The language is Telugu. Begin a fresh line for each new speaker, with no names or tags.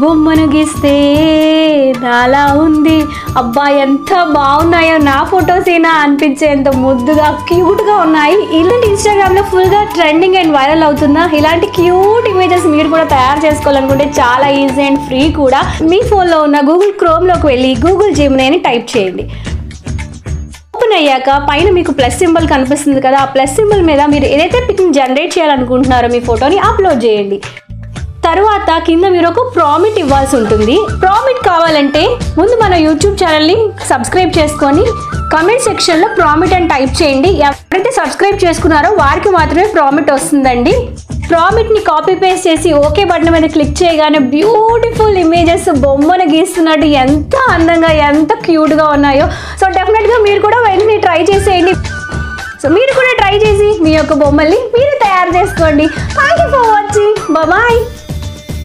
బొమ్మను గీస్తే నాలా ఉంది. అబ్బా ఎంత బాగున్నాయో, నా ఫొటోసేనా అనిపించేంత ముద్దుగా క్యూట్గా ఉన్నాయి. ఇలాంటి ఇన్స్టాగ్రామ్లో ఫుల్గా ట్రెండింగ్ అండ్ వైరల్ అవుతుందా? ఇలాంటి క్యూట్ ఇమేజెస్ మీరు కూడా తయారు చేసుకోవాలనుకుంటే చాలా ఈజీ అండ్ ఫ్రీ కూడా. మీ ఫోన్లో ఉన్న గూగుల్ క్రోమ్లోకి వెళ్ళి గూగుల్ జెమినీ అని టైప్ చేయండి. ఓపెన్ అయ్యాక పైన మీకు ప్లస్ సింబల్ కనిపిస్తుంది కదా, ఆ ప్లస్ సింబల్ మీద మీరు ఏదైతే పిక్ని జనరేట్ చేయాలనుకుంటున్నారో మీ ఫోటోని అప్లోడ్ చేయండి. తర్వాత కింద మీరు ఒక ప్రామిట్ ఇవ్వాల్సి ఉంటుంది. ప్రామిట్ కావాలంటే ముందు మన యూట్యూబ్ ఛానల్ని సబ్స్క్రైబ్ చేసుకొని కామెంట్ సెక్షన్లో ప్రామిట్ అని టైప్ చేయండి. ఎవరైతే సబ్స్క్రైబ్ చేసుకున్నారో వారికి మాత్రమే ప్రామిట్ వస్తుందండి. ప్రామిట్ని కాపీ పేస్ట్ చేసి ఓకే బటన్ మీద క్లిక్ చేయగానే బ్యూటిఫుల్ ఇమేజెస్ బొమ్మను గీస్తున్నట్టు ఎంత అందంగా ఎంత క్యూట్గా ఉన్నాయో. సో డెఫినెట్గా మీరు కూడా వెంటనే ట్రై చేసేయండి. సో మీరు కూడా ట్రై చేసి మీ యొక్క బొమ్మల్ని మీరు తయారు చేసుకోండి. Thank you for watching. Bye.